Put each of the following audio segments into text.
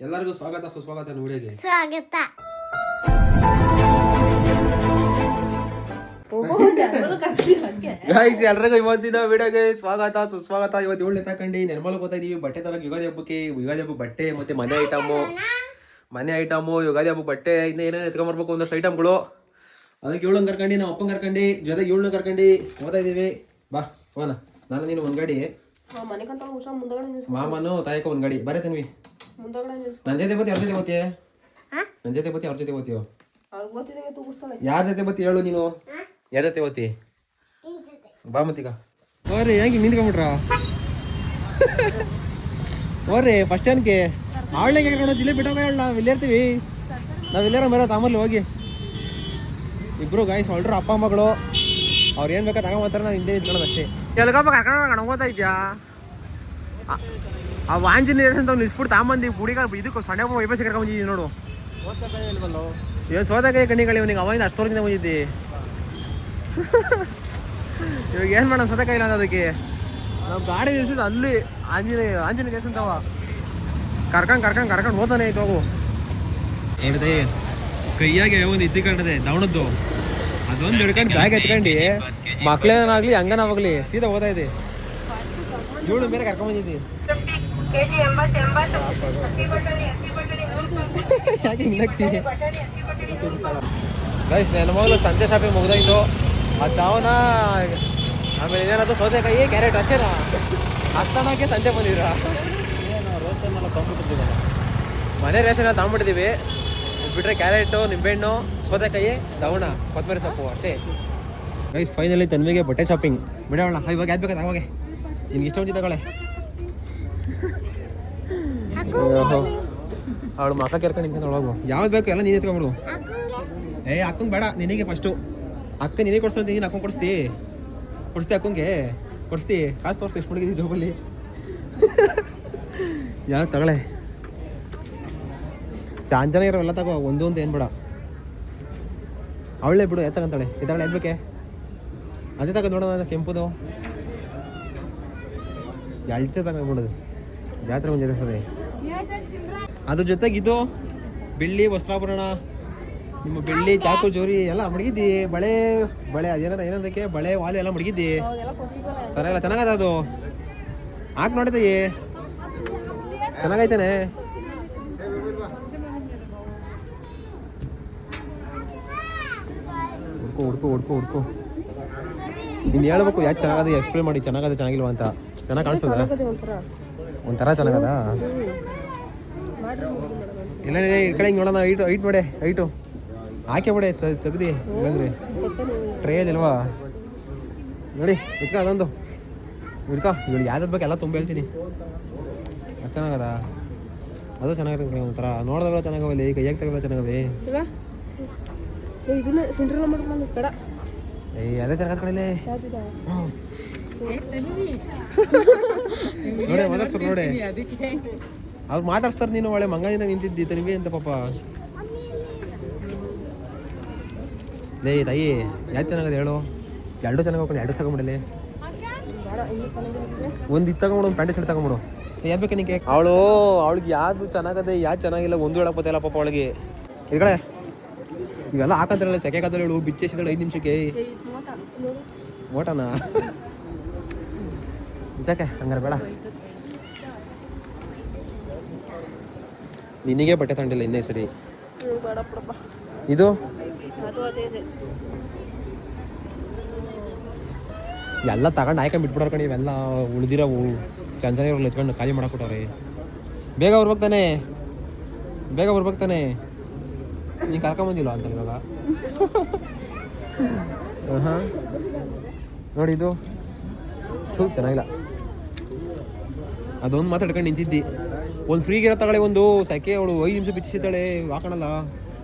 ಎಲ್ಲರಿಗೂ ಸ್ವಾಗತ ಸುಸ್ವಾಗತ ವಿಡಿಯೋಗೆ. ಸ್ವಾಗತ. ಗೈಸ್ ಎಲ್ರಿಗೂ ಇವತ್ತಿನ ವಿಡಿಯೋಗೆ ಸ್ವಾಗತ ಸುಸ್ವಾಗತ. ಇವತ್ತು 7 ತಗೊಂಡು ನಿರ್ಮಲಕ್ಕೆ ಹೋಗ್ತಾ ಇದೀವಿ ಬಟ್ಟೆ ತರಕ್ಕೆ. ಯುಗಾದಿ ಹಬ್ಬಕ್ಕೆ ಬಟ್ಟೆ ಮತ್ತೆ ಮನೆ ಐಟಮು ಯುಗಾದಿ ಹಬ್ಬ ಬಟ್ಟೆ ಇನ್ನ ಏನೇನು ಎತ್ಕೊಂಡ್ಬರ್ಬೇಕು ಒಂದಷ್ಟು ಐಟಮ್ಗಳು. ಅದಕ್ಕೆ 7 ಕರ್ಕೊಂಡು ನಾವು ಅಪ್ಪನ ಕರ್ಕೊಂಡು ಜೊತೆ 7 ಕರ್ಕೊಂಡು ಹೋಗ್ತಾ ಇದೀವಿ. ಬಾ ಹೋಗೋಣ. ನಾನು ನೀನು ಒಂದ್ ಗಾಡಿ, ಮಾಮನು ತಾಯಕ ಒಂದ್ ಗಾಡಿ. ಬರೇ ತನ್ವಿ ನನ್ ಜೊತೆ ಬತ್ತಿ ಅವ್ರ ಜೊತೆ ಓದ್ತೀಯ? ನನ್ ಜೊತೆ ಬತ್ತಿ ಅವ್ರ ಜೊತೆ ಓದ್ತೀಯೋ? ಯಾರ ಜೊತೆ ಬತ್ತಿ ಹೇಳು ನೀನು? ಯಾರ ಜೊತೆ ಓದ್ತಿ? ಬಾ ಮತ್ತೀಗ ಓರಿ ಹೆಂಗೆ ನಿಂತ್ಕೊಂಡ್ಬಿಟ್ರ ಓರಿ ಫಸ್ಟ್ ಸ್ಟ್ಯಾಂಡ್ಗೆ ಅವಳೇ ಕರ್ಕೊಂಡು ಜಿಲ್ಲೆ ಬಿಟ್ಟೋಗ ಹೇಳ. ನಾವು ಇಲ್ಲೇ ಇರ್ತೀವಿ, ನಾವು ಇಲ್ಲಾರ ಮೇಲೆ ತಾಮಲ್ಲಿ ಹೋಗಿ ಇಬ್ರು ಗಾಯ್ಸ್ ಹೊಲ್ಡ್ರು ಅಪ್ಪ ಮಗಳು. ಅವ್ರು ಏನ್ ಬೇಕಾ ತಗೊಂಬಂತಾರೆ, ನಾನು ಹಿಂದೆ ಇದ್ಕೊಳ್ಳೋದು ಅಷ್ಟೇ. ಎಲ್ಗಪ್ಪ ಕರ್ಕೊಂಡು ಹೋಗ್ತಾ ಇದ್ಯಾ? ಆ ಆಂಜನೇಯ ಅಂತ ಒಂದು ಇಸ್ಬಿಟ್ಟು ತಾಂಬಂದಿ ಹುಡುಗ ಇದಕ್ಕೆ ಸಣ್ಣ ವೈಬಸ್ ಕರ್ಕೊಂಡ್ಬಂದಿದ್ದೀವಿ ನೋಡು. ಇವಾಗ ಸೋದಕಾಯಿ ಕಣ್ಣಿಗಳು ಇವನಿಗೆ ಅವಾಗಿಂದ ಅಷ್ಟೋರ್ಗಿಂದ ಬಂದಿದ್ದಿ. ಇವಾಗ ಏನು ಮಾಡೋಣ ಸೋದಕಾಯಿ ಇಲ್ಲ ಅದಕ್ಕೆ. ನಾವು ಗಾಡಿ ನಿಲ್ಸಿದ್ದು ಅಲ್ಲಿ ಆಂಜನೇಯ ದೇವಸ್ಥಾನವ ಕರ್ಕೊಂಡು ಹೋತಾನೆ ಆಯ್ತು. ಹೋಗು ನೋಡಿದೆ ಕೈಯಾಗೆ ಒಂದು ಇದ್ದಿಕೊಂಡಿದೆ ದವಣದ್ದು, ಅದೊಂದು ಹಿಡ್ಕೊಂಡು ಬ್ಯಾಗ್ ಎತ್ಕೊಂಡು ಮಕ್ಳೇನಾಗ್ಲಿ ಹಂಗನಾವಾಗ್ಲಿ ಸೀದಾ ಹೋಗ್ತಾ ಇದೆ. 7 ಬೇರೆ ಕರ್ಕೊಂಡ್ ಬಂದಿದ್ದಿ. ಯಾಕೆ ಹಿಂಗಾಗ್ತೀವಿ ಗೈಸ್? ನನ್ನ ಮಗಳು ಸಂತೆ ಶಾಪಿಂಗ್ ಮುಗ್ದಾಯ್ತು. ಅದು ತಾವನ ಆಮೇಲೆ ಏನಾದ್ರು ಸೌತೆಕಾಯಿ ಕ್ಯಾರೆಟ್ ಅಷ್ಟೇನಾ ಅಷ್ಟಕ್ಕೆ ಸಂತೆ ಬಂದಿದ್ರ? ಮನೆ ರೇಷನ್ ಎಲ್ಲ ತಗೊಂಡ್ಬಿಟ್ಟಿದ್ದೀವಿ. ಬಿಟ್ರೆ ಕ್ಯಾರೆಟು, ನಿಂಬೆಹಣ್ಣು, ಸೌತೆಕಾಯಿ, ದವಣ, ಕೊತ್ತಂಬರಿ ಸೊಪ್ಪು ಅಷ್ಟೇ ಗೈಸ್. ಫೈನಲಿ ತನ್ವಿಗೆ ಬಟ್ಟೆ ಶಾಪಿಂಗ್ ಬಿಡೋಣ. ಇವಾಗ ಯಾವ್ದು ಬೇಕಾದ ಅವಾಗೆ ನಿನ್ಗೆ ಇಷ್ಟ ಹೊಂದಿ ತಗೊಳ್ಳೆ. ಅವಳು ಮಕ್ಕ ಕೆರ್ಕೊಂಡು ನಿಂತ್ಕೊಂಡು ಒಳಗು. ಯಾವ್ದು ಬೇಕು ಎಲ್ಲ ನೀನು ಎತ್ಕೊಂಡ್ಬಿಡು. ಅಕ್ಕಂಗೆ ಬೇಡ, ನಿನಗೆ ಫಸ್ಟು. ಅಕ್ಕ ನಿನಗೆ ಕೊಡ್ಸೋ ನೀನು ಅಕ್ಕಂಗೆ ಕೊಡಿಸ್ತಿ ಅಕ್ಕಂಗೆ ಕೊಡಿಸ್ತಿ. ಕಾಸು ತೋರಿಸಿ ಎಷ್ಟು ಮುಡಿಗಿದ್ದಿ ಜೋಬಲ್ಲಿ. ಯಾವ್ದು ತಗೊಳ್ಳೆ? ಚಾಂಚನ ಇರೋವೆಲ್ಲ ತಗೋ, ಒಂದು ಏನು ಬೇಡ. ಅವಳೇ ಬಿಡು, ತಗೊಂತಾಳೆ. ತಗೊಳ್ಳೆ ಎದ್ಬೇಕೆ ಅದೇ ತಗೊಂಡು ನೋಡೋಣ. ಕೆಂಪುದು ಎಳ್ಚೆ ತಗೊಂಡ್ಬಿಡೋದು. ಜಾತ್ರೆ ಮುಂಜೆ ಅದೇ. ಅದ್ರ ಜೊತೆಗೆ ಇದು ಬೆಳ್ಳಿ ವಸ್ತ್ರಾಭರಣ, ನಿಮ್ಮ ಬೆಳ್ಳಿ ಚಾಕು ಜೋರಿ ಎಲ್ಲ ಮಡಗಿದ್ದಿ. ಬಳೆ ಏನಂದಕ್ಕೆ ಬಳೆ ವಾಲೆ ಎಲ್ಲ ಮಡಗಿದ್ದಿ. ಸರ ಎಲ್ಲ ಚೆನ್ನಾಗದ. ಅದು ಹಾಕಿ ನೋಡಿದೆ ಚೆನ್ನಾಗೈತೇನೆ. ಹುಡ್ಕು ನೀನು ಹೇಳ್ಬೇಕು ಯಾಕೆ ಚೆನ್ನಾಗದ, ಎಕ್ಸ್ಪ್ಲೇನ್ ಮಾಡಿ. ಚೆನ್ನಾಗದ ಚೆನ್ನಾಗಿಲ್ವಾ ಅಂತ. ಚೆನ್ನಾಗಿ ಕಾಣಿಸ್ತದ? ಒಂಥರ ಚೆನ್ನಾಗದ. ಇಲ್ಲ ಈ ಕಡೆ ಹಿಂಗೆ ನೋಡೋಣ. ಐಟ್ ಮಾಡಿ, ಐಟು ಹಾಕಿ ಬಿಡೆ ತೆಗ್ದು. ಇಲ್ಲಾಂದ್ರೆ ಟ್ರೇಲ್ ಇಲ್ವಾ ನೋಡಿ. ಇಟ್ಕ ಅದೊಂದು ಇಡ್ಕ. ಇವಾಗ ಯಾವ್ದು ಬೇಕು ಎಲ್ಲ ತುಂಬ ಹೇಳ್ತೀನಿ. ಅದು ಚೆನ್ನಾಗದ, ಅದು ಚೆನ್ನಾಗಿರುತ್ತೆ. ಒಂಥರ ನೋಡಿದ್ರೆ ಚೆನ್ನಾಗವಲ್ಲಿ, ಕೈಯಾಗಿ ತೆಗೆದ್ರೆ ಚೆನ್ನಾಗವೆ. ಅದೇ ಚೆನ್ನಾಗದ ಕಡೆ ನೋಡಿ ಮಾತಾಡ್ಸ್ತಾರೆ ನೋಡಿ. ಅವ್ರು ಮಾತಾಡ್ಸ್ತಾರೆ. ನೀನು ಒಳ್ಳೆ ಮಂಗದಿಂದ ನಿಂತಿದ್ದಿ ತನ್ವಿ ಅಂತ ಪಾಪ. ಲೇ ತಾಯಿ ಯಾವ್ದು ಚೆನ್ನಾಗದ ಹೇಳು? ಎರಡು ಚೆನ್ನಾಗಿ ಹೋಗ್ಕೊಂಡು ಎರಡು ತಗೊಂಬಿಡಲಿ. ಒಂದು ಇದು ತಗೊಂಬಿಡು, ಒಂದು ಪ್ಯಾಂಟ್ ಶರ್ಟ್ ತಗೊಂಬಿಡು. ಯಾವ್ದು ಬೇಕಾ ನಿಂಗೆ? ಅವಳಿಗೆ ಯಾವ್ದು ಚೆನ್ನಾಗದೆ ಯಾವ್ದು ಚೆನ್ನಾಗಿಲ್ಲ ಒಂದು ಹೇಳಪ್ಪತ್ತಿಲ್ಲ ಪಾಪ ಅವಳಿಗೆ. ಈ ಕಡೆ ಇವೆಲ್ಲ ಹಾಕಂತಾರಲ್ಲ ಸೆಕೆ ಕಾದಲ್ಲಿ ಹೇಳು. ಬಿಚ್ಚೇಸಿದಳು 5 ನಿಮಿಷಕ್ಕೆ. ಓಟನಾ ನಿಜಕ್ಕೆ ಹಂಗಾರೆ ಬೇಡ. ನಿನಗೆ ಬಟ್ಟೆ ತಗೊಂಡಿಲ್ಲ ಇನ್ನೇ ಸರಿ. ಇದು ಎಲ್ಲ ತಗೊಂಡು ಆಯ್ಕೊಂಡು ಬಿಟ್ಬಿಡೋರ್ ಕಣಿ. ಇವೆಲ್ಲ ಉಳಿದಿರೋವು ಚಂದನೆಯವ್ರಲ್ಲಿ ಎತ್ಕೊಂಡು ಖಾಲಿ ಮಾಡಕ್ಬಿಟ್ಟವ್ರೆ. ಬೇಗ ಬರ್ಬೇಕಾನೆ ನೀನು ಕರ್ಕೊಂಬಂದಿಲ್ಲ ಅಂತ ಇವಾಗ. ಹಾಂ ನೋಡಿ ಇದು ಚೆನ್ನಾಗಿಲ್ಲ. ಅದೊಂದು ಮಾತಾಡ್ಕೊಂಡು ನಿಂತಿದ್ದಿ. ಒಂದು ಫ್ರೀಗಿರೋ ತಗೊಳ್ಳಿ. ಒಂದು ಸೆಕೆ ಅವಳು 5 ನಿಮಿಷ ಬಿಚ್ಚಿಸಿದ್ದಾಳೆ. ಹಾಕೋಣಲ್ಲ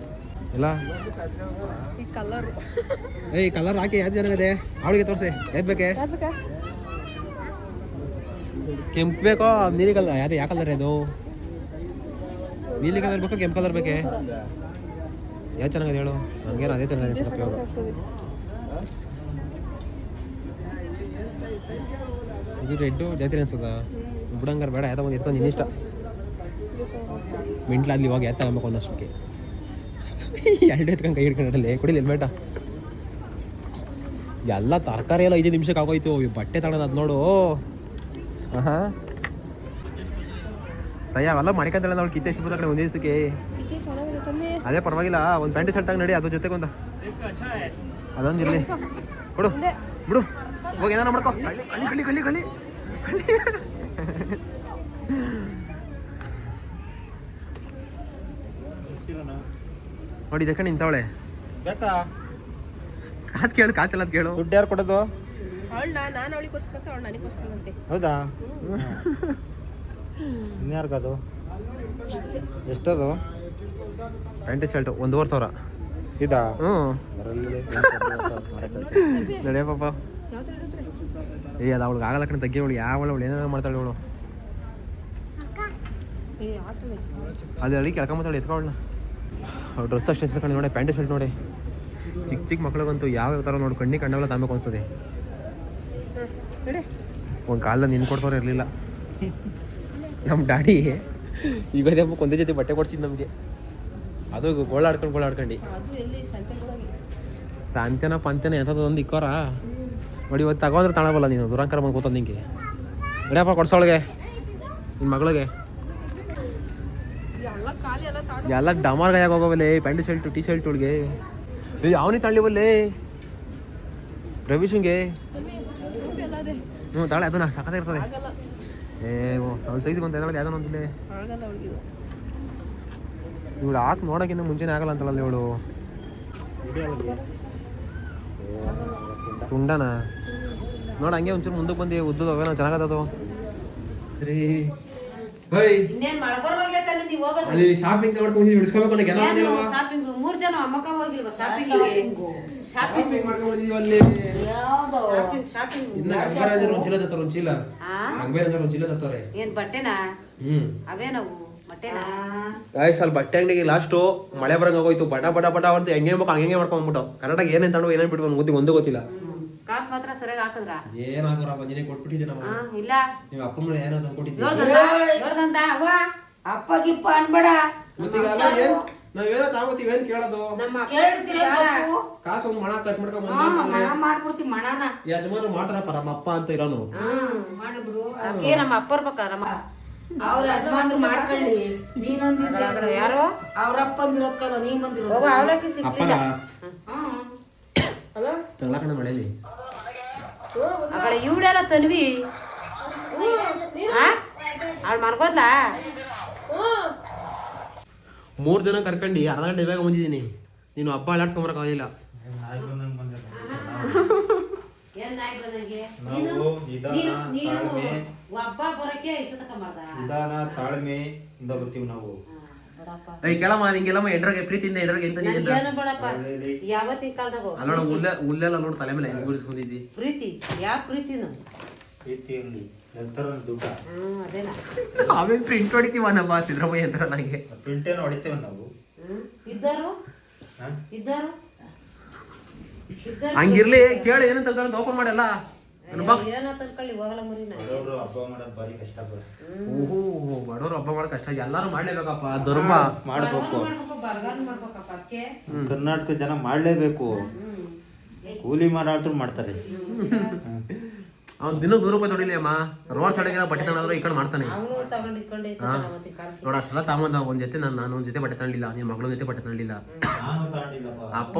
ಎಲ್ಲ. ಕಲರ್ ಹಾಕಿ ಯಾವ್ದು ಚೆನ್ನಾಗಿದೆ ಅವಳಿಗೆ ತೋರಿಸಿ. ಯಾವ್ದು ಬೇಕೆ? ಕೆಂಪು ಬೇಕೋ ನೀಲಿ ಕಲರ್? ಯಾವ ಕಲರ್ ಅದು? ನೀಲಿ ಕಲರ್ ಬೇಕೋ ಕೆಂಪು ಕಲರ್ ಬೇಕೆ? ಯಾವ್ದು ಚೆನ್ನಾಗಿದೆ ಹೇಳು? ನನಗೇನು ಅದೇ ಚೆನ್ನಾಗಿದೆ. ಇದು ರೆಡ್ಡು ಜಾತ್ರೆ ಅನ್ಸದ. ಬಿಡಂಗಾರ ಬೇಡ, ಯಾವ್ದೋ ಒಂದು ಎತ್ಕೊಂಡು ನಿನ್ನಿಷ್ಟ. ಮಿಂಟ್ಲಾದ್ಲಿ ಇವಾಗ ಎತ್ತ ತಗೊಬೇಕು ಒಂದಷ್ಟಕ್ಕೆ ಎರಡು ಎತ್ಕೊಂಡು ಕೈ ಹಿಡ್ಕೊಂಡಲ್ಲಿ ಕೊಡಿಲ್ಲ ಹೆಲ್ಮೆಟ ಎಲ್ಲ ತರಕಾರಿ ಎಲ್ಲ 5 ನಿಮಿಷಕ್ಕೆ ಆಗೋಯ್ತು ಬಟ್ಟೆ ತಗೊಳೋದು ಅದು ನೋಡು ಹಾಂ ತಯ್ಯ ಅವೆಲ್ಲ ಮಾಡ್ಕೊಂತಾಳೆ ಅವಳು ಕಿತ್ತೆ ಸಿಗ್ಬೋದು ಕಡೆ ಒಂದೇ ದಿವಸಕ್ಕೆ ಅದೇ ಪರವಾಗಿಲ್ಲ ಒಂದು ಪ್ಯಾಂಟ್ ಶರ್ಟ್ ತಗೊಂಡು ನಡಿ ಅದ್ರ ಜೊತೆಗೊಂದು ಅದೊಂದು ಇರಲಿ ಕೊಡು ಬಿಡು ಹೋಗಿ ಏನಾರ ಮಾಡ್ಕೊ ಕಳ್ಳಿ ಕಳ್ಳಿ ಕಳ್ಳಿ ಕಳ್ಳಿ ನೋಡಿ ಇದಕ್ಕೆ ನಿಂತವಳೆ ಬೇಕಾ ಕಾಸು ಕೇಳು ಕಾಸೆಲ್ಲ ಕೇಳು ದುಡ್ಡು ಯಾರು ಕೊಡೋದು ನಾನು ಅವಳಿಗೆ ಕೊಡ್ಸ್ಕೊತ ಅವಳು ನನಗೆ ಕೊಡ್ಸ್ತಾನಂತೆ ಹೌದಾ ಇನ್ಯಾರ್ಗದು ಎಷ್ಟದು ಪ್ಯಾಂಟ್ ಶರ್ಟ್ 1,500 ಇದಾ ಹ್ಞೂ ನಡೆಯ ಪಾಪ ಏ ಅದು ಅವಳಿಗೆ ಆಗಲ್ಲ ಕಣೆ ತಗ್ಗಿ ಅವಳು ಯಾವಳು ಅವಳು ಏನೇನೋ ಮಾಡ್ತಾಳೆ ಅವಳು ಅದು ಅಳಿ ಕೆಳ್ಕೊಂಬತ್ತಾಳೆ ಎತ್ಕೊಳ್ಳ ಅವ್ಳು ಡ್ರೆಸ್ ಅಷ್ಟು ಎಸ್ಕೊಂಡು ನೋಡಿ ಪ್ಯಾಂಟ್ ಶರ್ಟ್ ನೋಡಿ ಚಿಕ್ಕ ಚಿಕ್ಕ ಮಕ್ಳಿಗಂತೂ ಯಾವ ಥರ ನೋಡಿ ಕಣ್ಣೆಲ್ಲ ತಾಂಬೇಕು ಅನ್ಸ್ತದೆ ಒಂದು ಕಾಲದಲ್ಲಿ ನಿನ್ನ ಕೊಡ್ಸೋರು ಇರಲಿಲ್ಲ ನಮ್ಮ ಡ್ಯಾಡಿ ಯುಗಾದಿ ಹಬ್ಬಕ್ಕೆ ಒಂದೇ ಜೊತೆ ಬಟ್ಟೆ ಕೊಡ್ಸಿದ್ದು ನಮಗೆ ಅದು ಗೋಳಾಡ್ಕೊಂಡು ಸಾಂತ್ಯನ ಪಂತ್ಯನ ಎಂಥದ್ದೊಂದು ಇಕ್ಕೋರ ನೋಡಿ ಇವತ್ತು ತಗೊಂಡ್ರೆ ತಗೊಳಬಲ್ಲ ನೀನು ದುರಂಕರ ಬಂದು ಕೂತಂದು ನಿಂಗೆ ಬಿಡಪ್ಪ ಕೊಡ್ಸೋಳಿಗೆ ನಿನ್ನ ಮಗಳಿಗೆ ಎಲ್ಲ ಡಮಾರ್ಗಾಯಾಗ ಹೋಗೋವಲ್ಲೇ ಪ್ಯಾಂಟ್ ಶರ್ಟು ಟಿ ಶರ್ಟ್ಗಳಿಗೆ ಯಾವನಿ ತಳ್ಳಿವಲ್ಲೇ ರವೀಶಂಗೆ ಹ್ಞೂ ತಾಳೆ ಅದು ನಾ ಸಾಕಾಗಿರ್ತದೆ ಅವ್ಳ ಸೈಜ್ಗೆ ಒಂದು ಎದಳದು ಯಾವ್ದೋ ಒಂದಿಲ್ಲ ಇವಳು ಹಾಕಿ ನೋಡೋಕ್ಕಿಂತ ಮುಂಚೆನೇ ಆಗಲ್ಲ ಅಂತಳಲ್ಲ ಇವಳು ತುಂಡನ ನೋಡ ಹಂಗೆ ಒಂಚೂರು ಮುಂದಕ್ಕೆ ಬಂದು ಉದ್ದದ ಅವೇನೋ ಚೆನ್ನಾಗತ್ತದು ರೀ ಅಲ್ಲಿ ಶಾಪಿಂಗ್ ಮಾಡ್ಕೊಂಡು ಇಳಿಸ್ಕೋಬೇಕು ಮೂರ್ ಜನ ಅಮ್ಮಕ್ಕ ಹೋಗಿಲ್ವ ಶಾಪಿಂಗ್ ಮಾಡ್ಕೊಂಡು ಬಂದಿದ್ವಿ ಅಲ್ಲಿ ಚೀಲ ತತ್ತಾರೆ ಒಂದು ಚೀಲ ಅಂಗಬೇರೆ ಒಂದು ಚೀಲ ತತ್ತಾರೆ ಏನ್ ಬಟ್ಟೆನಾ ಅವೇನವು ಬಟ್ಟೆನಾ ಗಾಯ್ಸ್ ಅಲ್ಲಿ ಬಟ್ಟೆ ಅಂಗಡಿಗೆ ಲಾಸ್ಟು ಮಳೆ ಬರಂಗ ಹೋಯ್ತು ಬಡ ಬಡ ಬಡ ಅಂತ ಹೆಂಗೆ ಹಂಗೆ ಮಾಡ್ಕೊಂಡ್ಬಿಟ್ಟು ಕರೆಕ್ಟಾಗಿ ಏನೇನು ತಗೊಂಡು ಏನೇನು ಬಿಟ್ಟು ಮುದ್ದಿಗೆ ಒಂದು ಗೊತ್ತಿಲ್ಲ ಕಾಸು ಮಾತ್ರ ಸರಿಯಾಗಿ ಹಾಕಿದ್ರ ಏನ್ ಹಾಕೋರಪ್ಪ ನೀನೇ ಕೊಟ್ಬಿಟ್ಟಿದ್ದೆ ನಮ್ಮ ಇಲ್ಲ ನೀವು ಅಪ್ಪನ ಏನೋ ತಂದ್ಕೊಟ್ಟಿದ್ದೆ ಅವ್ವ ಅಪ್ಪ ಗಿಪ್ಪ ಅನ್ಬೇಡ ಮತ್ತೀಗ ನಾವೇನೋ ತಾವತ್ತೀವಿ ಏನ್ ಕೇಳೋದು ಕಾಸು ಒಂದು ಮಣ ಖರ್ಚು ಮಾಡ್ಕೊಂಡ್ ಮಾಡ್ಬಿಡ್ತೀವಿ ಮಣನ ಯಜಮಾನ ಮಾಡ್ತಾರಪ್ಪ ನಮ್ಮ ಅಪ್ಪ ಅಂತ ಇರೋನು ನಮ್ಮ ಅಪ್ಪ ಇರ್ಬೇಕಲ್ಲ ಅವ್ರ ಯಜಮಾನ್ರು ಮಾಡ್ಕೊಳ್ಳಿ ನೀನೊಂದು ಯಾರು ಅವ್ರ ಅಪ್ಪ ಬಂದಿರೋಕ್ಕಲ್ಲ ನೀವ್ ಬಂದಿರೋ ಅವಲಕ್ಕಿ ಸಿಕ್ಕಿಲ್ಲ ತಗೊಳಕಣ ಮಳೆಯಲ್ಲಿ ಆ ಕಡೆ ಇವಳೆಲ್ಲ ತನ್ವಿ ಅವಳು ಮನ್ಕೋದ್ಲ 3 ಜನ ಕರ್ಕೊಂಡು ಅರ್ಧ ಗಂಟೆ ಬೇಗ ಬಂದಿದ್ದೀನಿ ನೀನು ಹಬ್ಬ ಅಳ್ಳಾಡ್ಸ್ಕೊಂಬರಕ್ಕಾಗಿಲ್ಲ ತಾಳ್ಮೆಯಿಂದ ಬರ್ತೀವಿ ನಾವು ಕೇಳಮ್ಮ ನಿಂಗೆಲ್ಲಮ್ಮ ಎಂಡ್ರಾಗೆ ಪ್ರೀತಿಯಿಂದ ಎಂಡ್ರಾಗೆ ಎಂತ ಅಲ್ಲೋಣ ಹುಲ್ಲೆಲ್ಲ ನೋಡು ತಲೆ ಮೇಲೆ ಗುರಿಸ್ಕೊಂಡಿದ್ದಿ ಪ್ರೀತಿ ಯಾವ ಪ್ರೀತಿನು ಪ್ರೀತಿಯಲ್ಲಿ ದುಡ್ಡ ಆಮೇಲೆ ಪ್ರಿಂಟ್ ಹೊಡಿತೀವನಪ್ಪ ಸಿದ್ದರಾಮಯ್ಯ ಅಂತ ನನಗೆ ಪ್ರಿಂಟ್ ಏನು ಹೊಡಿತೇವೆ ನಾವು ಇದ್ದಾರು ಹಂಗಿರ್ಲಿ ಕೇಳಿ ಏನು ತಗೊಂಡು ಓಪನ್ ಮಾಡಲ್ಲ ಬಡವರು ಹಬ್ಬ ಮಾಡೋ ಕಷ್ಟ ಎಲ್ಲಾರು ಮಾಡ್ಲೇಬೇಕಪ್ಪ ಧರ್ಮ ಮಾಡ್ಬೇಕು ಕರ್ನಾಟಕ ಜನ ಮಾಡ್ಲೇಬೇಕು ಕೂಲಿ ಮಾರಾಟರು ಮಾಡ್ತಾರೆ ಅವ್ನು ದಿನ 100 ರೂಪಾಯಿ ತೊಡಿಲಿ ಅಮ್ಮ ರೋಡ್ ಸೈಡ್ ಬಟ್ಟೆ ತಗೊಂಡ್ರು ಈ ಕಡೆ ಮಾಡ್ತಾನೆ ನೋಡ ಅಷ್ಟೆಲ್ಲ ತಗೊಂಡ ಒಂದ್ ಜೊತೆ ನಾನು ಒಂದ್ ಜೊತೆ ಬಟ್ಟೆ ತಗೊಂಡಿಲ್ಲ ನಿನ್ ಮಗಳ ಜೊತೆ ಬಟ್ಟೆ ತಗೊಂಡಿಲ್ಲ ಅಪ್ಪ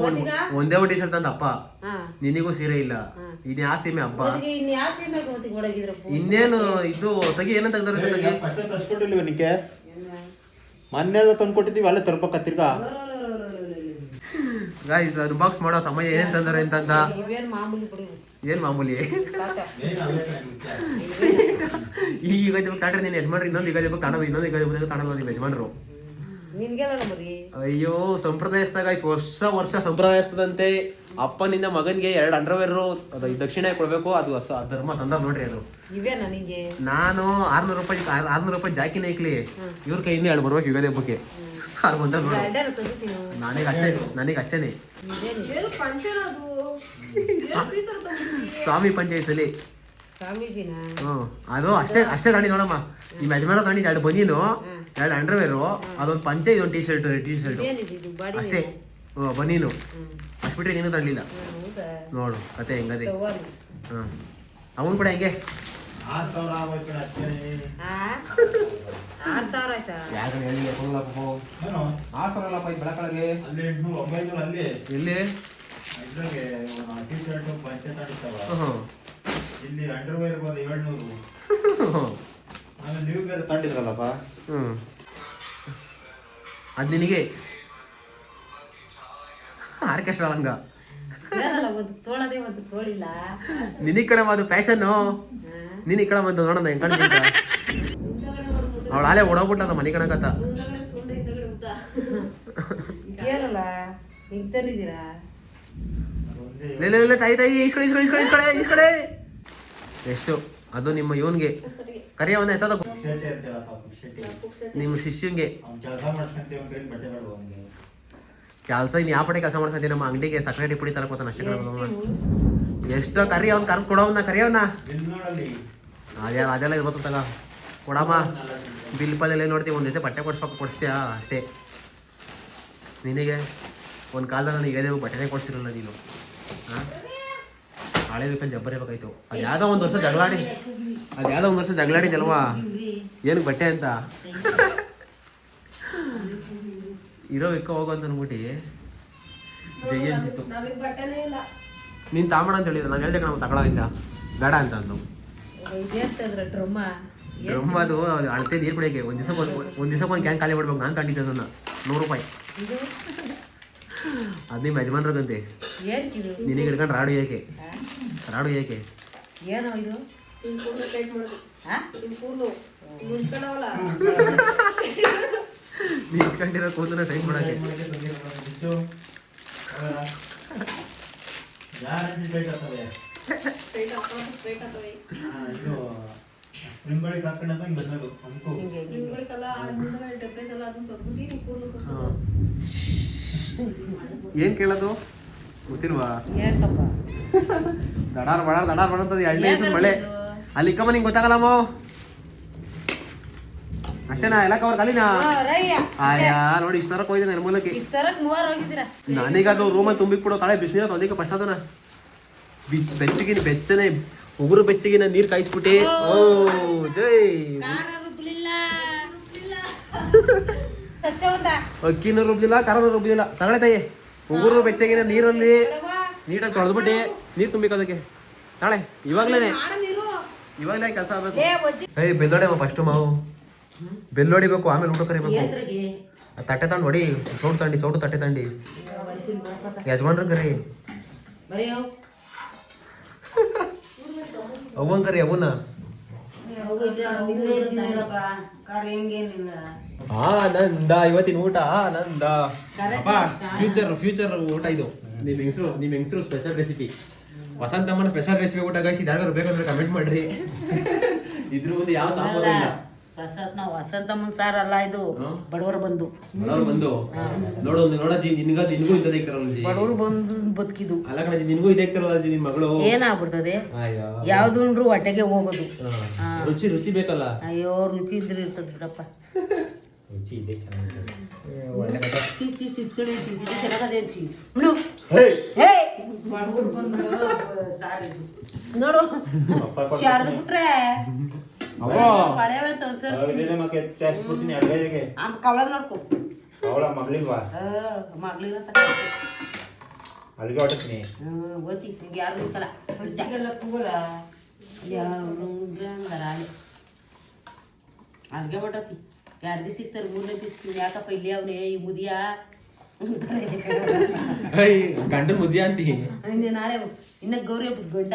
ಒಂದೇ ಟಿ ಶರ್ಟ್ ತಂದ ಅಪ್ಪ ನಿನಿಗೂ ಸೀರೆ ಇಲ್ಲ ಇನ್ ಯಾವ ಸೀಮೆ ಹಬ್ಬ ಇನ್ನೇನು ಇದು ತೆಗಿ ಏನಂತ ತರ್ಸ್ಕೊಟ್ಟಿಲ್ವ ನಿಕ್ಕೆ ಮೊನ್ನೆ ತಂದ್ಕೊಟ್ಟಿದೀವಿ ಅಲ್ಲೇ ತರ್ಬೇಕ ತಿರ್ಗಾ ಗಾಯ್ಸ್ ಬಾಕ್ಸ್ ಮಾಡೋ ಸಮಯ ಏನ್ ತಂದಾರೆ ಅಂತಂದ ಏನ್ ಮಾಮೂಲಿ ಈಗ ತಾಡ್ರಿ ನೀನು ಯಜಮಾನ್ರಿ ಇನ್ನೊಂದು ಈಗ ತಾಣೋದು ಇನ್ನೊಂದು ಈಗ ತಾಣೋದು ನೀವು ಯಜಮಾನ್ರು ಅಯ್ಯೋ ಸಂಪ್ರದಾಯಸ್ಥಾಗ ವರ್ಷ ಸಂಪ್ರದಾಯಸ್ಥದಂತೆ ಅಪ್ಪನಿಂದ ಮಗನ್ಗೆ 2 ಅಂಡರ್ವೇರ್ ದಕ್ಷಿಣ ಕೊಡ್ಬೇಕು ಅದು ಧರ್ಮ ತಂದ ನೋಡ್ರಿ ಅದು ನಾನು 600 ರೂಪಾಯಿ ಜಾಕಿನ ಐಕ್ಲಿ ಇವ್ರ ಕೈಯಿಂದ 2 ಬರ್ಬೇಕು ಯುಗಾದಿ ಹಬ್ಬಕ್ಕೆ ನನಗೆ ಅಷ್ಟೇನೆ ಸ್ವಾಮಿ ಪಂಚಾಯತಲ್ಲಿ ಸ್ವಾಮೀಜಿನ ಅದು ಅಷ್ಟೇ ಅಷ್ಟೇ ತಗೊಂಡಿ ನೋಡಮ್ಮ. ನಿಮ್ಮ ಯಜಮಾನ ತಗೊಂಡಿದ್ದು 2 ಬನೀನು, 2 ಅಂಡರ್ವೇರು, ಅದೊಂದು ಪಂಚೆ, ಇದೊಂದು ಟೀ ಶರ್ಟ್ ಏನಿದು ಬಾಡಿ ಅಷ್ಟೇ. ಬನೀನು ಅಷ್ಟು ಬಿಟ್ರೆ ನೀನು ತಗೊಂಡಿಲ್ಲ. ಹೌದಾ ನೋಡು ಕತೆ ಹೆಂಗದೆ. ತಗೋರಿ. ಹಾಂ ಅವನು ಕೂಡ ಹೆಂಗೆ 6,000 ಆಗೋಯ್ತು ಕಣೆ, ಅಷ್ಟೇನೆ. 6,000 ಆಯ್ತಾ? ಯಾಕೆ ಹೇಳಿ ಹೋಗ್ಲಪ್ಪ. ಏನು? 6,000 ಅಲ್ಲಪ್ಪ ಇದು ಬೆಳಕಳಗೆ. ಅಲ್ಲಿ 800, 900 ಅಲ್ಲಿ ಎಲ್ಲಿ? ಇದ್ರಾಗೆ ಟೀ ಶರ್ಟ್ ಪಂಚೆ ತಾಡಿರ್ತಾವ. ಹ್ಞೂ ಇಲ್ಲಿ ಅಂಡರ್ವೇರ್ ಬಂದು 700. ಆಮೇಲೆ ನೀವು ಬೇರೆ ತಂಡಿದ್ರಲ್ಲಪ್ಪ. ಹ್ಞೂ ಅದು ನಿನಗೆ ಆರ್ಕೆಸ್ಟ್ರಾ ಲಂಗ ಏನಲ್ಲ ಒಂದು ತೋಳದೆ ಒಂದು ತೋಳಿಲ್ಲ. ನಿನಗೆ ಕಡೆ ಅದು ಫ್ಯಾಷನ್ನು. ನೀನು ಈ ಕಡೆ ಬಂದು ನೋಡೋಣ ಹೆಂಗೆ ಕಾಣ್ತಿದ್ದ. ಅವಳು ಹಾಲೆ ಓಡೋಗ್ಬಿಟ್ಟ ಮನೆ ಕಣಕತ್ತ. ಏನಲ್ಲ ಹಿಂಗ್ ತಂದಿದ್ದೀರಾ? ಲೇ ತಾಯಿ ತಾಯಿ ಇಸ್ಕಡೆ ಇಸ್ಕಡೆ ಇಸ್ಕಡೆ ಇಸ್ಕಡೆ ಇಸ್ಕಡೆ. ಎಷ್ಟು ಅದು ನಿಮ್ಮ ಇವನ್ಗೆ ಕರಿಯವನ್ನ ಎತ್ತದ ಶೆಟ್ಟಿ ಅಂತೀರಪ್ಪ, ಶೆಟ್ಟಿ. ನಿಮ್ಮ ಶಿಷ್ಯಂಗೆ ಅವ್ನು ಕೆಲಸ ಮಾಡ್ಸ್ಕೊಂತೀವಿ, ಅವ್ನ ಕೈಲಿ ಬಟ್ಟೆ ಬೇಡ ಅವನಿಗೆ. ಕೆಲಸ ಇನ್ನು ಯಾವ ಪಡೆ ಕೆಲಸ ಮಾಡ್ಕೊಂತೀನಿ. ನಮ್ಮ ಅಂಗಡಿಗೆ ಸಕ್ಕರೆ ಪುಡಿ ತರಕೋತಾನ ಅಷ್ಟೇ ಕಣ. ಎಷ್ಟೋ ಕರಿ ಅವ್ನು ಕರ್ದು ಕೊಡವನ್ನ ಕರಿಯವನ್ನ. ಇಲ್ಲಿ ನೋಡಲ್ಲಿ ಅದೆಲ್ಲ ಇರ್ಬೋದು ತಗ ಕೊಡಮ್ಮ. ಬಿಲ್ ಪಲ್ಲೆಲ್ಲ ನೋಡ್ತೀವಿ, ಒಂದು ಜೊತೆ ಬಟ್ಟೆ ಕೊಡಿಸ್ತೀಯಾ ಅಷ್ಟೇ. ನಿನಗೆ ಒಂದು ಕಾಲದಲ್ಲಿ ನನಗೆ ಇದೇ ಬಟ್ಟೆನೇ ಕೊಡಿಸಿರಲ್ಲ ನೀನು. ಹಾಂ ಹಳೆ ಬೇಕಂತ ಜಬ್ಬರೇ ಬೇಕಾಯ್ತು. ಅದು ಯಾವುದೋ ಒಂದು ವರ್ಷ ಜಗಳಾಡಿದ್ದಲ್ವಾ ಏನಕ್ಕೆ ಬಟ್ಟೆ ಅಂತ. ಇರೋ ಇಕ್ಕ ಹೋಗು ಅಂತ ಅಂದ್ಬಿಟ್ಟು ಜೈ ಅನ್ಸಿತ್ತು. ನೀನು ತಾಂಬಣ ಅಂತ ಹೇಳಿದ್ರೆ ನಾನು ಹೇಳ್ದೆ ನಾವು ತಗೊಳ್ಳೋಗಿದ್ದ ಬೇಡ ಅಂತ ಅಂದು. ಡ್ರಮ್ ಅದು ಅಳತೆ ನೀರು ಕುಡಿಯೋಕೆ ಒಂದು ದಿವಸಕ್ಕೆ ಒಂದು ಕ್ಯಾನ್ ಖಾಲಿ ಮಾಡ್ಬೇಕು. ನಾನು ಕಂಡಿದ್ದೆ ಅದನ್ನು 100 ರೂಪಾಯಿ. ಅದು ನಿಮ್ಮ ಯಜಮಾನ್ರಿಗಂತೆ. ನಿನಗೆ ಹಿಡ್ಕೊಂಡು ರಾಡು ಏಕೆ ಏನೋ ಇದು ನಿಂಚ್ಕೊಂಡಿರೋ ಕೂದಲನ್ನ ಟೈಟ್ ಮಾಡೋಕೆ. ಗ್ಯಾರಂಟಿ ಟೈಟ್ ಆಗ್ತವೆ. ಇದು ನಿಂಬಳಿಗೆ ಹಾಕೊಂಡಂತ ಹಿಂಗೆ ಬಂದದು ಅಂಕು. ಏನು ಕೇಳೋದು ಗೊತ್ತಿಲ್ವಾ? ಯಾಕಪ್ಪ ದಡಾರ್ ಬಡಂತದ 2 ದಿವಸ ಮಳೆ ಅಲ್ಲಿ ಇಕ್ಕಮ್ಮ ನಿಂಗೆ ಗೊತ್ತಾಗಲ್ಲಮ್ಮ. ಅಷ್ಟೇನಾ ಎಲ್ಲ ಕವರ್ ಖಾಲಿನಾ? ಆಯಾ ನೋಡಿ ಇಷ್ಟು ತರಕ್ಕೆ ಹೋಯ್ತು ನನ್ನ ಮೂಲಕ್ಕೆ. ನನಗದು ರೂಮಲ್ಲಿ ತುಂಬಿಕ್ಬಿಡೋ ತಾಳೆ ಬಿಸಿನೀರ ತೊಂದಿಕ್ಕೆ ಫಸ್ಟ್ ಅದನ್ನ ಬೆಚ್ಚನೆ ಉಗುರು ಬೆಚ್ಚಗಿನ ನೀರು ಕಾಯಿಸ್ಬಿಟ್ಟೆ. ಓ ಜೈ ಅಕ್ಕಿನೂ ರುಬ್ಲಿಲ್ಲ, ಖಾರನೂ ರುಬ್ಲಿಲ್ಲ. ತಗೊಳ್ಳೆ ತಾಯಿ ಉಗುರು ಬೆಚ್ಚಗಿನ ನೀರಲ್ಲಿ ನೀಟಾಗಿ ತೊಳೆದ್ಬಿಟ್ಟು ನೀರು ತುಂಬಿಕೋದಕ್ಕೆ ತಾಳೆ. ಇವಾಗಲೇ ಕೆಲಸ ಆಗ್ಬೇಕು. ಬೆಲ್ಲೋಡೆಮ್ಮ ಫಸ್ಟು ಮಾವು ಬೆಲ್ಲೋಡಿಬೇಕು, ಆಮೇಲೆ ಊಟ ಕರಿಬೇಕು. ತಟ್ಟೆ ತಗೊಂಡು ಹೊಡಿ, ಸೌಟು ತಟ್ಟೆ ತಂಡಿ ಯಜಮಾನ್ರ ಕರಿ ಅವನ್ ಕರಿ ಅವನ್ನ. ಆನಂದ ಇವತ್ತಿನ ಊಟ ಆನಂದ. ಫ್ಯೂಚರ್ ಊಟ ಇದು. ನಿಮ್ಮ ಹೆಂಗಸರು ಸ್ಪೆಷಲ್ ರೆಸಿಪಿ, ವಸಂತಮ್ಮನ ಸ್ಪೆಷಲ್ ರೆಸಿಪಿ ಊಟ ಗಾಯಿಸಿ. ಯಾರು ಬೇಕಂದ್ರೆ ಕಮೆಂಟ್ ಮಾಡ್ರಿ. ಇದ್ರ ಮುಂದೆ ಯಾವ ಸಾಂಬಾರು ಇಲ್ಲ. ವಸಂತಮ್ಮನ ಸಾರಲ್ಲ ಇದು, ಬಡವರು ಬಂದು ನೋಡಜ್ಜಿ ನಿನ್ಗೂ ಇಂಥದ್ದು ಇಕ್ತಾರಲ್ಲ. ಬಡವರು ಬಂದು ಬದುಕಿದು ಅಲ್ಲ ಕಣಜ್ಜಿ, ನಿನ್ಗೂ ಇದಕ್ತಾರಲ್ಲ ಅಜ್ಜಿ. ನಿನ್ ಮಗಳು ಏನಾಗ್ಬಿಡ್ತದೆ, ಯಾವ್ದುಂಡ್ರು ಹೊಟ್ಟೆಗೆ ಹೋಗೋದು. ರುಚಿ ಬೇಕಲ್ಲ. ಅಯ್ಯೋ ರುಚಿ ಇದ್ರೆ ಇರ್ತದ ಬಿಡಪ್ಪ. ರುಚಿ ಇದೆ, ನೋಡು ಶಾರದ ಬಿಟ್ರೆ ಕವಳ ನೋಡ್ಕೊ. ಮಗಳಿಲ್ವಾ? ಮಗಳಿಲ್ಲ ಅಲ್ಲಿಗೆ ಹೊಟ್ಟತೀನಿ. ಓದ್ತಿ ನಿಂಗೆ ಯಾರು ಬೇಕಲ್ಲ ಅಲ್ಗೆ ಹೊಟ್ಟತಿ. 2 ದಿವಸ ಸಿಗ್ತಾರೆ, 3ನೇ ದಿವಸ ಯಾಕಪ್ಪ ಇಲ್ಲಿ ಅವನೇ ಈ ಮುದಿಯ ಗಂಡ ಮುದ್ದೆ ಅಂತೀ. ನಾಳೆ ಇನ್ನ ಗೌರಿ ಹಬ್ಬದ ಗಂಡ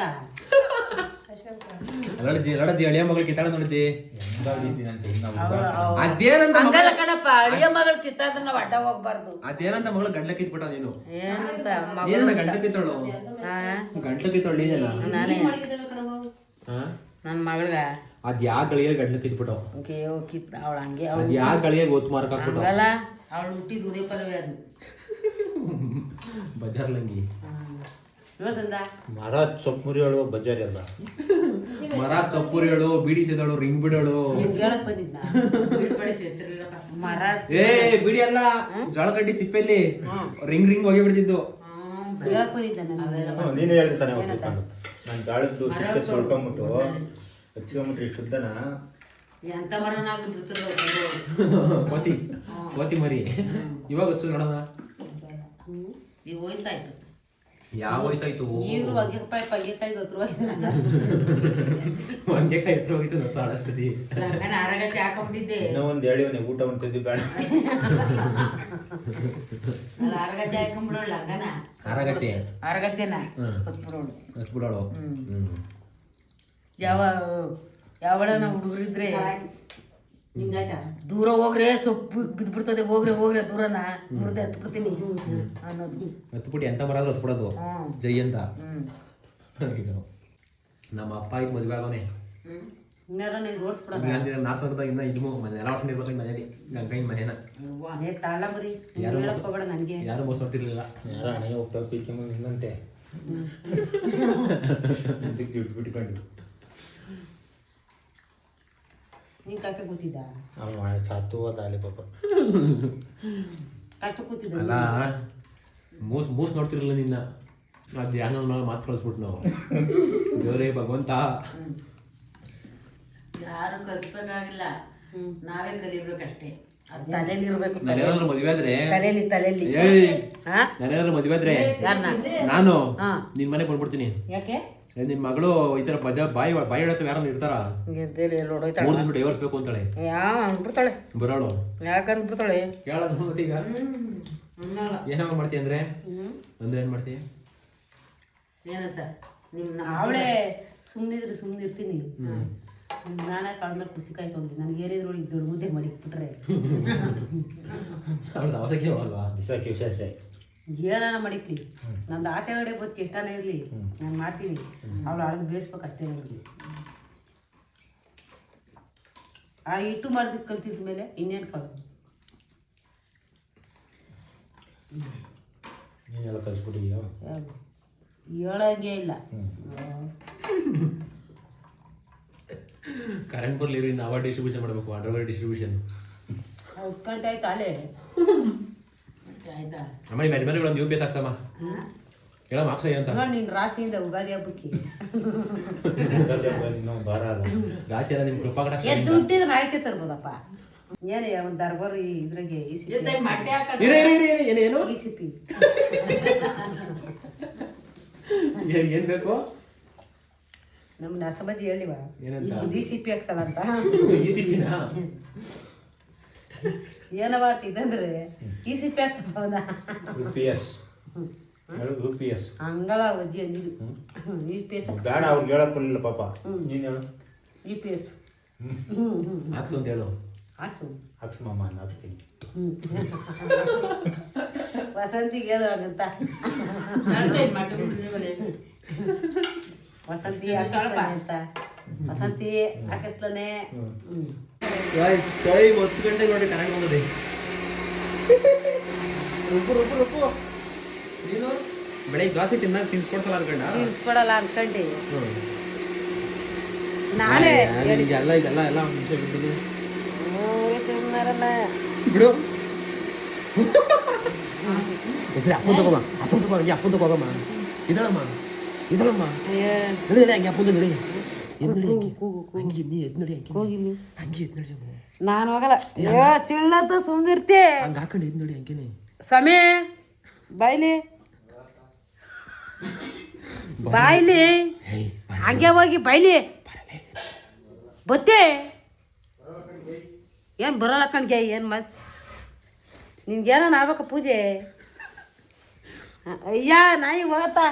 ಅಲ್ಲಡಜ್ಜಿ ಅಳಿಯ ಮಗಳು ಕಿತ್ತಾಳ ನೋಡಿದ್ದಿ. ಹಂಗಲ್ಲ ಕಣಪ್ಪ, ಅಳಿಯ ಮಗಳು ಕಿತ್ತಾದ್ರೆ ನಾವ್ ಅಡ್ಡ ಹೋಗ್ಬಾರ್ದು. ಅದೇನಂತ ಮಗಳು ಗಂಡ್ಲ ಕಿತ್ಬಿಟ್ಟ ನೀನು. ಏನಂತ ಗಂಟ್ಲ ಕಿತ್ತೋಳು ನೀನೆಲ್ಲ. ನಾನೇ ನನ್ ಮಗಳಗ ಅದ್ ಯಾ ಗಳಿಗೆ ಗಂಟ್ಲ ಕಿತ್ಬಿಟ್ಟು ಕಿತ್ ಅವಳ ಹಂಗೆ ಅದ್ ಯಾ ಗಳಿಗೆ ಗೊತ್ತು ಮಾರ್ಕಾಕ್ಬಿಟ್ಟು. ಹಂಗಲ್ಲ, ಅವಳು ಹುಟ್ಟಿದ ಉದಯ ಪರ್ವೆ ಅದು ಬಜಾರ್ಲಂಗಿ. ನೋಡ್ದಂದ ಮರ ಸೊಪ್ಪು ಮುರಿಯೋಳು ಬಜಾರಿ ಅಲ್ಲ. ಮರ ಸೊಪ್ಪುರಿಗಳು ಬೀಡಿ ಸೇದಳು ರಿಂಗ್ ಬಿಡೋಳು. ನಿಮ್ಗೆ ಹೇಳಕ್ ಬಂದಿದ್ನ ಮರ ಏ ಬಿಡಿ ಅಲ್ಲ ಜೋಳಕಡ್ಡಿ ಸಿಪ್ಪೆಲ್ಲಿ ರಿಂಗ್ ರಿಂಗ್ ಹೋಗಿ ಬಿಡ್ತಿದ್ದು. ಹೇಳಕ್ ಬಂದಿದ್ದ ನಾನು ನೀನೇ ಹೇಳ್ತಾನೆ ನಾನು ಗಾಳದ್ದು ಸಿಕ್ಕ ಸೊಳ್ಕೊಂಬಿಟ್ಟು ಹಚ್ಕೊಂಬಿಟ್ರೆ ಇಷ್ಟುದ್ದನ ಎಂತ ಮರನಾಗ್ಲಿ ಬಿಡ್ತಿರೋ ಕೋತಿ ಕೋತಿ ಮರಿ ಇವಾಗ ಹಚ್ಚು ನೋಡೋಣ. ಈಗ ವಯಸ್ಸಾಯ್ತು. ಯಾವ ವಯಸ್ಸಾಯ್ತು? ಈಗಲೂ ಹೊಗೆಕಾಯಿ ಪಗ್ಗೆಕಾಯಿ ಗೊತ್ತರು ಹೊಂಗೆಕಾಯಿ ಎತ್ತರ ಹೋಗಿತ್ತು ಅಳಸ್ಕತಿ. ನಾನು ಆರಗಚ್ಚೆ ಹಾಕೊಂಡ್ಬಿಟ್ಟಿದ್ದೆ. ಇನ್ನೂ ಒಂದು ಹೇಳಿವನೆ ಊಟ ಉಂಟಿದ್ವಿ ಬೇಡ. ಅಲ್ಲ ಆರಗಚ್ಚೆ ಹಾಕೊಂಡ್ಬಿಡೋಳು ಹಂಗನ. ಆರಗಚ್ಚೆ ಆರಗಚ್ಚೆನ ಹೊತ್ಬಿಡೋಳು. ಹಚ್ಬಿಡೋಳು. ಯಾವಳ ನಾವು ಹುಡುಗರಿದ್ರೆ ದೂರ ಹೋಗ್ರೆ ಸೊಪ್ಪು ಬಿದ್ಬಿಡ್ತದೆ ಹೋಗ್ರೆ ದೂರನ ಮುರ್ದೆ ಹತ್ಬಿಡ್ತೀನಿ ಅನ್ನೋದು. ಹತ್ಬಿಟ್ಟು ಎಂತ ಮರಾದ್ರು ಹತ್ಬಿಡೋದು ಜೈ ಅಂತ. ನಮ್ಮ ಅಪ್ಪ ಈಗ ಮದುವೆ ಆಗೋನೆ. ಇನ್ನಾರ ನೀವು ಓಡಿಸ್ಬಿಡೋಣ. ನಾಲ್ಕು ಇನ್ನ ಇದು ಎಲ್ಲ ವರ್ಷ ಇರ್ಬೇಕು ಮನೇಲಿ ಗಂಗೈನ ಮನೇನ. ತಾಳ ಬರೀ ಹೇಳಕ್ ಹೋಗ್ಬೇಡ ನನಗೆ. ಯಾರು ಮೋಸ ಮಾಡ್ತಿರ್ಲಿಲ್ಲ. ಯಾರ ಹಣೆ ಹೋಗ್ತಾ ಪೀಕೆ ಮುಂದಂತೆ ದುಡ್ಡು ಬಿಟ್ಕೊಂಡು ನೀನ್ ಕಾಕೆ ಕೂತಿದ್ದ ಅವನು ಸತ್ತು ಹೋದ ಅಲ್ಲಿ ಪಾಪ. ಕಷ್ಟ ಕೂತಿದ್ದ. ಅಲ್ಲ ಮೂಸ್ ನೋಡ್ತಿರಲಿಲ್ಲ ನಿನ್ನ. ಅದು ಯಾರೋ ಮಾತು ಕಳಿಸ್ಬಿಟ್ಟು ನಾವು ದೇವರೇ ಭಗವಂತ. ಯಾರು ಕಲಿಸ್ಬೇಕಾಗಿಲ್ಲ, ನಾವೇ ಕಲಿಬೇಕಷ್ಟೇ. ತಲೆಯಲ್ಲಿ ಇರ್ಬೇಕು. ನಾನೇನಾದ್ರು ಮದುವೆ ಆದ್ರೆ ತಲೆಯಲ್ಲಿ ನಾನೇನಾದ್ರು ಮದುವೆ ಆದ್ರೆ ಯಾರನ್ನ ನಾನು ನಿನ್ ಮನೆಗೆ ಬಂದ್ಬಿಡ್ತೀನಿ. ಯಾಕೆ ನಿನ್ ಮಗಳು ಈ ತರ ಬಾಯಿ ಹೇಳತ್ತ ಯಾರನ್ನ ಇರ್ತಾರ? 3 ದಿನ ಡೈವರ್ಸ್ ಬೇಕು ಅಂತಾಳೆ. ಯಾವ ಅಂದ್ಬಿಡ್ತಾಳೆ ಬರೋಳು ಯಾಕಂದ್ಬಿಡ್ತಾಳೆ. ಕೇಳೋದು ಈಗ ಏನೋ ಮಾಡ್ತೀಯ ಅಂದ್ರೆ ಏನ್ ಮಾಡ್ತೀಯ? ಏನಂತ ಅವಳೇ ಸುಮ್ಮನಿದ್ರೆ ಸುಮ್ಮನೆ ಇರ್ತೀನಿ. ನಾನೇ ಕಾಳ ಮೇಲೆ ಕುಸಿ ಕಾಯ್ಕೊಂಡ್ರಿ ನನಗೆ ಏನಿದ್ರೊಳಗೆ ದೊಡ್ಡ ಮುದ್ದೆ ಮಾಡಿಕ್ಬಿಟ್ರೆ ಅವಸಕ್ಕೆ ಅಲ್ವಾ ದಿವಸಕ್ಕೆ ವಿಶೇಷ ಏನಾನ ಮಾಡಿಕ್ಲಿ. ನಂದು ಆಚೆ ಕಡೆ ಬದುಕಿ ಎಷ್ಟಾನೇ ಇರಲಿ ನಾನು ಮಾಡ್ತೀನಿ. ಅವಳು ಅಳಗೆ ಬೇಯಿಸ್ಬೇಕು ಅಷ್ಟೇ ಇರಲಿ. ಆ ಹಿಟ್ಟು ಮಾಡಿದ್ ಕಲ್ತಿದ ಮೇಲೆ ಇನ್ನೇನು ಕಳ್ದು ನೀನೆಲ್ಲ ಕಲಿಸ್ಬಿಟ್ಟಿದ್ಯೋ? ಹೇಳಂಗೆ ಇಲ್ಲ. ಕರೆಂಟ್ ಬರ್ಲಿ ನಾವ ಡಿಸ್ಟ್ರಿಬ್ಯೂಷನ್ ಮಾಡಬೇಕು. ಅಂಡರ್ವೇರ್ ಡಿಸ್ಟ್ರಿಬ್ಯೂಷನ್ ಉತ್ಕಂಠ ಆಯ್ತು ಅಲ್ಲೇ ಆಯ್ತಾ. ಅಮ್ಮ ಈ ಮೆಜರ್ಮೆಂಟ್ಗಳು ನೀವು ಬೇಕಾಗ್ಸಮ್ಮ ಹೇಳ ಮಾರ್ಕ್ಸ ಅಂತ ನೋಡಿ ನೀನು ರಾಶಿಯಿಂದ ಉಗಾದಿ ಹಬ್ಬಕ್ಕೆ ಇನ್ನೂ ಬಾರ ಅಲ್ಲ ರಾಶಿ ಎಲ್ಲ ನಿಮ್ ಕೃಪಾಕಟ ಎದ್ದು ಹುಟ್ಟಿದ್ರೆ ಆಯ್ಕೆ ತರ್ಬೋದಪ್ಪ. ಏನೇ ಒಂದು ದರ್ಬಾರ್ ಇದ್ರಾಗೆ ಏನು ಇಸಿಪಿ ಏನ್ ಬೇಕು? ನಮ್ಮ ನರಸಬಜ್ಜಿ ಹೇಳಿವ ಏನಂತ? ಡಿಸಿಪಿ ಆಗ್ತಾನ ಅಂತ. ಈಸಿಪಿನಾ? ಏನವ ಇದಂದ್ರೆ ಇಸಿಪಿ ಆಗ್ತಾನ UPS UPS ಹಂಗಲ್ಲ ಅಜ್ಜಿ ಅಂದಿದ್ದು. UPS ಬೇಡ ಅವ್ರಿಗೆ ಹೇಳಕ್ ಬರಲಿಲ್ಲ ಪಾಪ. ನೀನು ಹೇಳು UPS ಹಾಕ್ಸು ಅಂತ ಹೇಳು. ಹಾಕ್ಸು ಹಾಕ್ಸಮ್ಮ ನಾನು ಹಾಕ್ತೀನಿ. ವಸಂತಿಗೆ ಹೇಳು ಹಾಗಂತ. ವಸಂತಿ ಹಾಕಿಸ್ತಾನೆ ಅಂತ. ವಸಂತಿ ಹಾಕಿಸ್ತಾನೆ. ಟೈಮ್ 10 ಗಂಟೆಗೆ ನೋಡಿ ಕರೆಂಟ್ ಬಂದದೆ. ರುಪ್ಪು ನೀನು ಬೆಳಿಗ್ಗೆ ದೋಸೆ ತಿನ್ನಾಗ ತಿನ್ಸ್ಕೊಡ್ತಲ್ಲ ಅನ್ಕೊಂಡ ತಿನ್ಸ್ಕೊಡಲ್ಲ ಅನ್ಕೊಂಡಿ ನಾನೇ ಎಲ್ಲ ಇದೆಲ್ಲ ಎಲ್ಲ ಮುಂಚೆ ಬಿಡ್ತೀನಿ ಬಿಡು. ಹೆಸರು ಅಪ್ಪನ ತಗೋಮ್ಮ ಅಪ್ಪನ ತಗೋಗಮ್ಮ. ಇದಳಮ್ಮ ನಡಿ ಹಂಗೆ ಅಪ್ಪಂದು ನಡಿ. ನಾನು ಹೋಗಲ್ಲ. ಚಿಲ್ಲತ್ತ ಸುಮ್ನಿರ್ತಿ ಹಂಗ ಹಾಕೊಂಡು ಎದ್ ನೋಡಿ ಹಂಗೇನೆ. ಸಮಯ ಬಾಯ್ಲಿ ಹಂಗೆ ಹೋಗಿ ಬಾಯ್ಲಿ ಬತ್ತೆ. ಏನ್ ಬರಲ್ಲ ಕಣ್ಗೆ ಏನ್ ನಿನ್ಗೇನ ಆಗ್ಬೇಕ ಪೂಜೆ. ಅಯ್ಯ ನಾಯಿ ಹೋಗತ್ತಾ